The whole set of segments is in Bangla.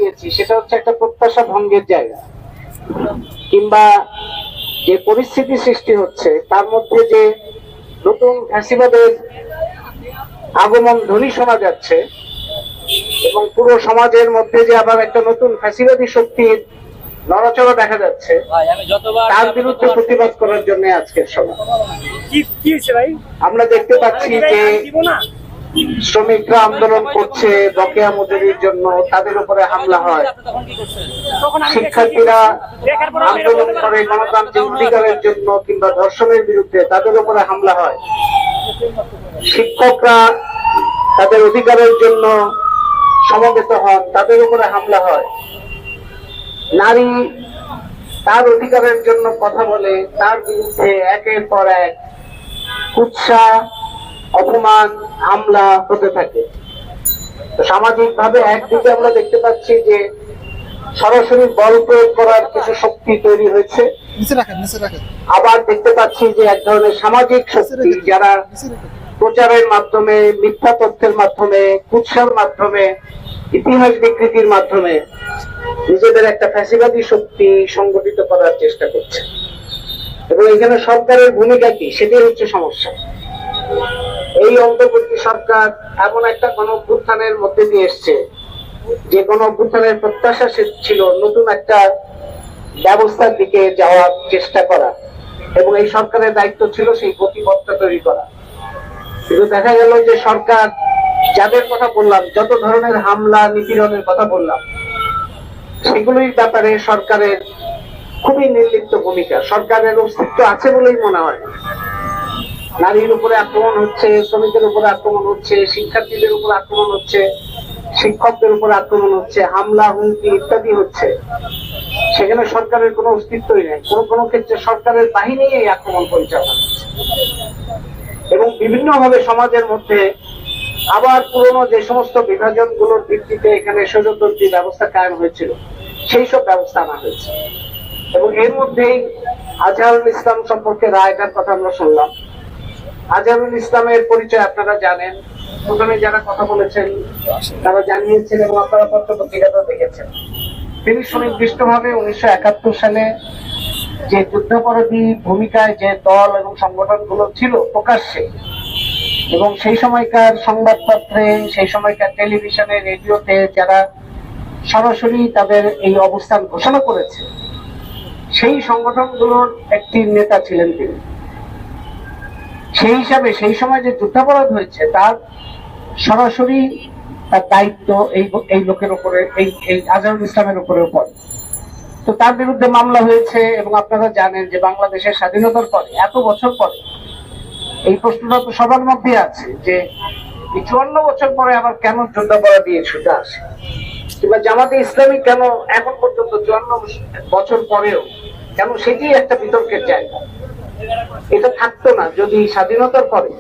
দাঁড়িয়েছি সেটা হচ্ছে একটা প্রত্যাশা ভঙ্গের জায়গা, কিংবা যে পরিস্থিতি সৃষ্টি হচ্ছে তার মধ্যে যে নতুন ফ্যাসিবাদের আগমন ধ্বনি শোনা যাচ্ছে এবং পুরো সমাজের মধ্যে যে আবার একটা নতুন ফ্যাসিবাদী শক্তির নড়াচড়া দেখা যাচ্ছে, তার বিরুদ্ধে প্রতিবাদ করার জন্য আজকের সভা। আমরা দেখতে পাচ্ছি যে শ্রমিকরা আন্দোলন করছে বকেয়া মজুরির জন্য, তাদের উপরে হামলা হয়। শিক্ষার্থীরা আন্দোলন করে গণতান্ত্রিক অধিকারের জন্য কিংবা ধর্ষণের বিরুদ্ধে, তাদের উপরে হামলা হয়। শিক্ষকরা তাদের অধিকারের জন্য সমবেত হন, তাদের উপরে হামলা হয়। নারী তার অধিকারের জন্য কথা বলে, তার বিরুদ্ধে একের পর এক কুৎসা, অপমান, হামলা হতে থাকে। সামাজিক ভাবে একদিকে আমরা দেখতে পাচ্ছি যে সরাসরি বল প্রয়োগ করার কিছু শক্তি তৈরি হয়েছে, আবার দেখতে পাচ্ছি যে এক ধরনের সামাজিক শক্তি যারা প্রচারের মাধ্যমে, মিথ্যা তথ্যের মাধ্যমে, কুৎসার মাধ্যমে, ইতিহাস বিকৃতির মাধ্যমে নিজেদের একটা ফ্যাসিবাদী শক্তি সংগঠিত করার চেষ্টা করছে। এবং এখানে সরকারের ভূমিকা কি, সেটাই হচ্ছে সমস্যা। এই অন্তর্বর্তী সরকার এমন একটা গণঅভ্যুত্থানের মধ্যে দিয়ে এসছে, যে গণঅভ্যুত্থানের প্রত্যাশা ছিল নতুন একটা ব্যবস্থার দিকে যাওয়ার চেষ্টা করা, এবং এই সরকারের দায়িত্ব ছিল সেই গতিপথটা তৈরি করা। কিন্তু দেখা গেল যে সরকার, যাদের কথা বললাম, যত ধরনের হামলা নিপীড়নের কথা বললাম, সেগুলোর ব্যাপারে সরকারের খুবই নির্লিপ্ত ভূমিকা। সরকারের অস্তিত্ব আছে বলেই মনে হয়। নারীর উপরে আক্রমণ হচ্ছে, শ্রমিকের উপরে আক্রমণ হচ্ছে, শিক্ষার্থীদের উপর আক্রমণ হচ্ছে, শিক্ষকদের উপর আক্রমণ হচ্ছে, হামলা, হুমকি ইত্যাদি হচ্ছে। সেখানে সরকারের কোনো অস্তিত্বই নেই। কোনো কোনো ক্ষেত্রে সরকারের বাহিনী এই আক্রমণ পরিচালনা করছে, এবং বিভিন্ন ভাবে সমাজের মধ্যে আবার পুরনো যে সমস্ত বিভাজন গুলোর ভিত্তিতে এখানে স্বৈরতন্ত্রী ব্যবস্থা কায়েম হয়েছিল, সেই সব ব্যবস্থা আনা হয়েছে। এবং এর মধ্যেই আজহারুল ইসলাম সম্পর্কে রায়টার কথা আমরা শুনলাম। আজহারুল ইসলামের পরিচয় আপনারা জানেন। প্রথমে যারা কথা বলেছেন তারা জানিয়েছেন, এবং আপনারা পত্র পত্রিকাতেও দেখেছেন। তিনি সুনির্দিষ্টভাবে 1971 সালে যে যুদ্ধাপরাধী ভূমিকায় যে দল এবং সংগঠনগুলো ছিল প্রকাশ্যে, এবং সেই সময়কার সংবাদপত্রে, সেই সময়কার টেলিভিশনে, রেডিওতে যারা সরাসরি তাদের এই অবস্থান ঘোষণা করেছে, সেই সংগঠনগুলোর একটি নেতা ছিলেন তিনি। সেই হিসাবে সেই সময় যে যুদ্ধাপরাধ হয়েছে তার সরাসরি তার দায়িত্ব এই লোকের উপরে, এই আজহারুল ইসলামের উপরে পড়ে। তো তার বিরুদ্ধে মামলা হয়েছে, এবং আপনারা জানেন যে বাংলাদেশের স্বাধীনতার পরে, এত বছর পরে, এই প্রশ্নটা তো সবার মধ্যে আছে যে 54 বছর পরে আবার কেন যুদ্ধাপরাধী ইস্যুটা আসে, কিংবা জামাতে ইসলামী কেন এখন পর্যন্ত 54 বছর পরেও কেন, সেটি একটা বিতর্কের জায়গা। এটা থাকতো না যদি স্বাধীনতার পরে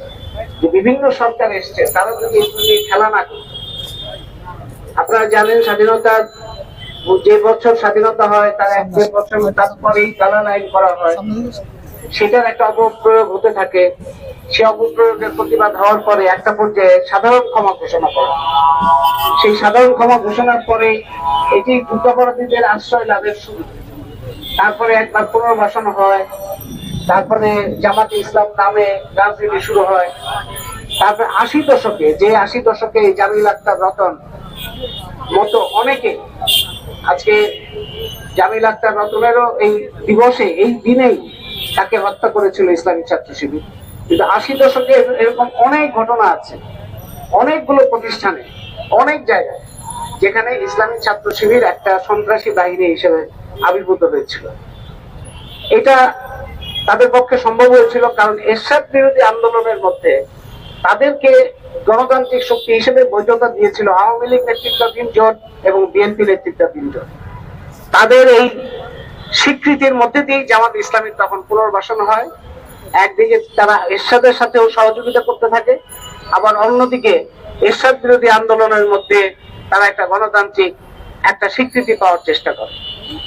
যে বিভিন্ন সরকার এসছে তারা যদি এগুলো নিয়ে খেলা না করে। আপনারা জানেন স্বাধীনতার যে বছর স্বাধীনতা হয় তার 1-1.5 বছর তারপরেই দালাল আইন করা হয়, সেটার একটা অপপ্রয়োগ হতে থাকে। সে অপপ্রয়োগের প্রতিবাদ হওয়ার পরে একটা পর্যায়ে সাধারণ ক্ষমা ঘোষণা করা। সেই সাধারণ ক্ষমা ঘোষণার পরে এটি যুদ্ধাপরাধীদের আশ্রয় লাভের শুরু। তারপরে একবার পুনর্বাসন হয়, তারপরে জামাতে ইসলাম নামে রাজনীতি শুরু হয়। তারপরে 80 দশকে, যে 80 দশকে জামিল আখতার রতন মতো অনেকে, আজকে জামিল আখতার রতনেরও এই দিবসে, এই দিনেই তাকে হত্যা করেছিল ইসলামী ছাত্র শিবির। কিন্তু 80 দশকে এরকম অনেক ঘটনা আছে, অনেকগুলো প্রতিষ্ঠানে, অনেক জায়গায়, যেখানে ইসলামী ছাত্র শিবির একটা সন্ত্রাসী বাহিনী হিসেবে আবির্ভূত হয়েছিল। এটা তাদের পক্ষে সম্ভব হয়েছিল কারণ এরশাদ বিরোধী আন্দোলনের মধ্যে তাদেরকে গণতান্ত্রিক শক্তি হিসেবে বৈধতা দিয়েছিল আওয়ামী লীগ নেতৃত্বাধীন জোট এবং বিএনপি নেতৃত্বাধীন জোট। তাদের এই স্বীকৃতির মধ্যে দিয়ে জামাত ইসলামীর তখন পুনর্বাসন হয়। একদিকে তারা এরশাদের সাথেও সহযোগিতা করতে থাকে, আবার অন্যদিকে এরশাদ বিরোধী আন্দোলনের মধ্যে তারা একটা গণতান্ত্রিক একটা স্বীকৃতি পাওয়ার চেষ্টা করে।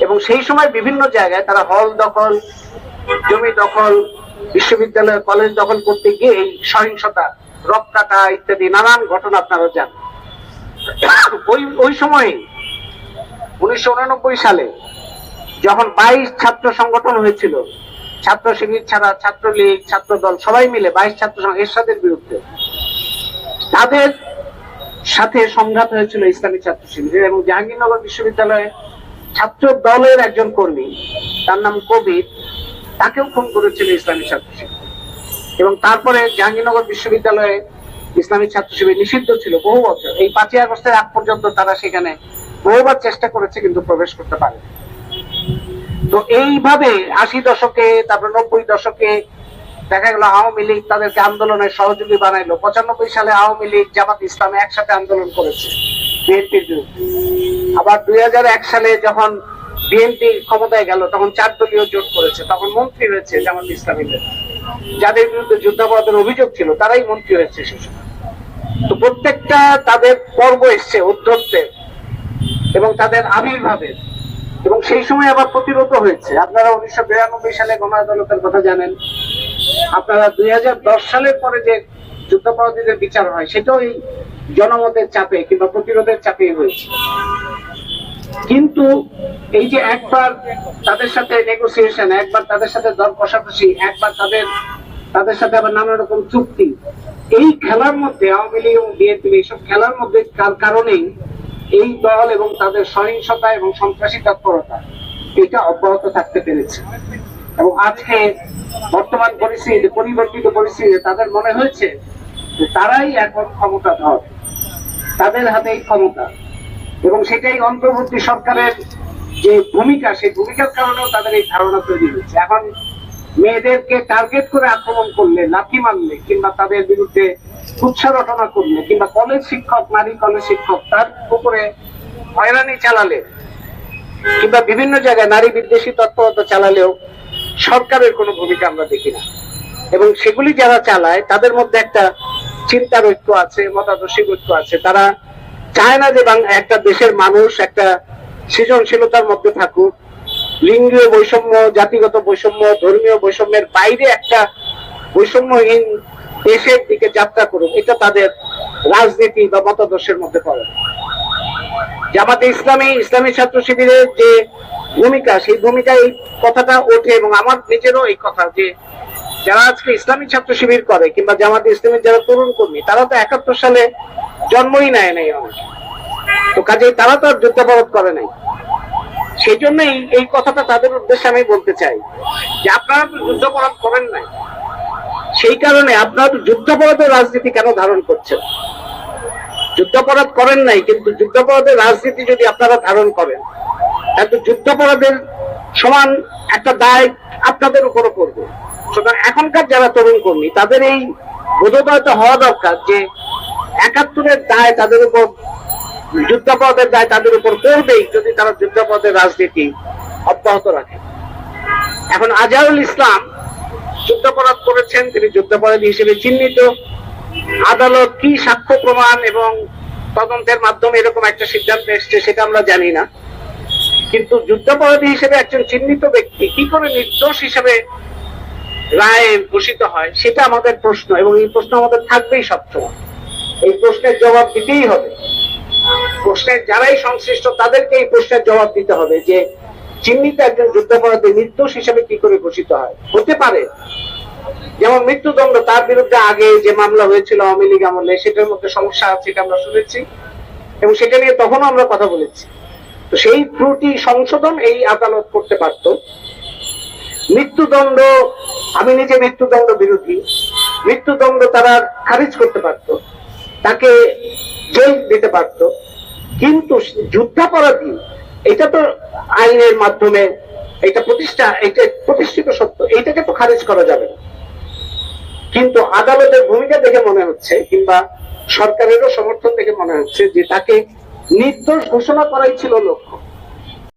এবং সেই সময় বিভিন্ন জায়গায় তারা হল দখল, জমি দখল, বিশ্ববিদ্যালয়, কলেজ দখল করতে গিয়ে এই সহিংসতা, রক কাটা ইত্যাদি নানান ঘটনা আপনারা জানেন। ওই সময়ে 1989 সালে যখন 22 ছাত্র সংগঠন হয়েছিল, ছাত্র শিবির ছাড়া ছাত্রলীগ, ছাত্রদল সবাই মিলে 22 ছাত্র এরশাদের বিরুদ্ধে, তাদের সাথে সংঘাত হয়েছিল ইসলামী ছাত্র শিবিরের। এবং জাহাঙ্গীরনগর বিশ্ববিদ্যালয়ে ছাত্র দলের একজন কর্মী, তার নাম কবির, তাকেও খুন করেছিল ইসলামী ছাত্র শিবির। এবং তারপরে জাহাঙ্গীরনগর বিশ্ববিদ্যালয়ে ইসলামী ছাত্র শিবির নিষিদ্ধ ছিল বহু বছর। এই 5ই আগস্টের আগ পর্যন্ত তারা সেখানে বহুবার চেষ্টা করেছে, কিন্তু প্রবেশ করতে পারে। তো এইভাবে 80 দশকে, তারপর 90 দশকে দেখা গেল আওয়ামী লীগ তাদেরকে আন্দোলনের সহযোগী বানাইলো। 95 সালে আওয়ামী লীগ, জামাত ইসলাম একসাথে আন্দোলন করেছে বিএনপির বিরুদ্ধে। আবার 2001 সালে যখন বিএনপি ক্ষমতায় গেল, তখন 4 দলীয় জোট করেছে, তখন মন্ত্রী হয়েছে জামাত ইসলামীদের। যাদের বিরুদ্ধে যুদ্ধাপরাধের অভিযোগ ছিল তারাই মন্ত্রী হয়েছে সে সময়। তো প্রত্যেকটা তাদের পর্ব এসছে উদ্ধত্তের এবং তাদের আবির্ভাবের, এবং সেই সময় আবার প্রতিরোধ হয়েছে। আপনারা 1992 সালে গণ আদালতের কথা জানেন, আপনারা 2010 সালের পরে যে যুদ্ধাপরাধীদের বিচার হয় সেটাও এই জনমতের চাপে কিংবা প্রতিরোধের চাপেই হয়েছে। কিন্তু এই যে একবার তাদের সাথে নেগোসিয়েশন, একবার তাদের সাথে দর কষাকষি, একবার তাদের সাথে আবার নানা রকম চুক্তি, এই খেলার মধ্যে আওয়ামী লীগ এবং বিএনপি এইসব খেলার মধ্যে কারণেই এই দল এবং তাদের সহিংসতা এবং সন্ত্রাসী তৎপরতা এটা অব্যাহত থাকতে পেরেছে। এবং আজকে বর্তমান পরিস্থিতি, পরিবর্তিত পরিস্থিতিতে তাদের মনে হয়েছে যে তারাই এখন ক্ষমতাধর, তাদের হাতেই ক্ষমতা। এবং সেটাই অন্তর্বর্তী সরকারের যে ভূমিকা, সেই ভূমিকার কারণেও তাদের এই ধারণা তৈরি হয়েছে। এখন মেয়েদেরকে টার্গেট করে আক্রমণ করলে, লাথি মারলে, কিংবা তাদের বিরুদ্ধে কুৎসা রটনা করলে, কিংবা কলেজ শিক্ষক, নারী কলেজ শিক্ষক তার উপরে হয়রানি চালালে, কিংবা বিভিন্ন জায়গায় নারী বিদ্বেষী তৎপরতা চালালেও সরকারের কোনো ভূমিকা আমরা দেখি না। এবং সেগুলি যারা চালায় তাদের মধ্যে একটা চিন্তার ঐক্য আছে, মতাদর্শিক ঐক্য আছে। তারা চায় না যে একটা দেশের মানুষ একটা সৃজনশীলতার মধ্যে থাকুক, লিঙ্গীয় বৈষম্য, জাতিগত বৈষম্য, ধর্মীয় বৈষম্যের বাইরে একটা বৈষম্যহীন দেশের দিকে যাত্রা করুক। এটা তাদের রাজনীতি বা মতাদর্শের মধ্যে পড়ে। জামাতে ইসলামী, ইসলামী ছাত্র শিবিরের যে ভূমিকা, সেই ভূমিকায় এই কথাটা ওঠে। এবং আমার নিজেরও এই কথা যে যারা আজকে ইসলামী ছাত্র শিবির করে কিংবা জামাতে ইসলামীর যারা তরুণ কর্মী, তারা তো 71 সালে জন্মই নেয় নাই অনেক, তো কাজেই তারা তো আর যুদ্ধাপরাধ করে নাই। সেই জন্যই এই কথাটা তাদের উদ্দেশ্যে আমি বলতে চাই যে আপনারা তো যুদ্ধাপরাধ করেন নাই, সেই কারণে আপনারা তো যুদ্ধাপরাধের রাজনীতি কেন ধারণ করছেন? যুদ্ধাপরাধ করেন নাই, কিন্তু যুদ্ধাপরাধের রাজনীতি যদি আপনারা ধারণ করেন, তাহলে যুদ্ধাপরাধের সমান একটা দায় আপনাদের উপরও পড়বে। সুতরাং এখনকার যারা তরুণ কর্মী, তাদের এই বোধোদয়টা হওয়া দরকার যে 71-এর দায় তাদের উপর, যুদ্ধাপরাধের দায় তাদের উপর পড়বেই যদি তারা যুদ্ধাপরাধের রাজনীতি অব্যাহত রাখে। এখন আজহারুল ইসলাম যুদ্ধাপরাধ করেছেন, তিনি যুদ্ধাপরাধী হিসেবে চিহ্নিত। আদালত কি সাক্ষ্য প্রমাণ এবং তদন্তের মাধ্যমে এরকম একটা সিদ্ধান্ত এসছে সেটা আমরা জানি না, কিন্তু যুদ্ধাপরাধী হিসেবে একজন চিহ্নিত ব্যক্তি কি করে নির্দোষ হিসেবে রায় ঘোষিত হয়, সেটা আমাদের প্রশ্ন। এবং এই প্রশ্ন আমাদের থাকবেই সবসময়। এই প্রশ্নের জবাব দিতেই হবে। প্রশ্নের যারাই সংশ্লিষ্ট তাদেরকে এই প্রশ্নের জবাব দিতে হবে যে চিহ্নিত একজন যুদ্ধাপরাধী নির্দোষ হিসেবে কি করে ঘোষিত হয়। হতে পারে যেমন মৃত্যুদণ্ড, তার বিরুদ্ধে আগে যে মামলা হয়েছিল আওয়ামী লীগ আমলে, সেটার মধ্যে সমস্যা আছে, এটা আমরা শুনেছি এবং সেটা নিয়ে তখনও আমরা কথা বলেছি। তো সেই ত্রুটি সংশোধন এই আদালত করতে পারত। মৃত্যুদণ্ড, আমি নিজে মৃত্যুদণ্ড বিরোধী, মৃত্যুদণ্ড তারা খারিজ করতে পারত, তাকে জেল দিতে পারত, কিন্তু যুদ্ধাপরাধী এটা তো আইনের মাধ্যমে এটা প্রতিষ্ঠিত সত্য, এইটাকে তো খারিজ করা যাবে না। কিন্তু আদালতের ভূমিকা দেখে মনে হচ্ছে, কিংবা সরকারেরও সমর্থন দেখে মনে হচ্ছে যে তাকে নির্দোষ ঘোষণা করাই ছিল লক্ষ্য।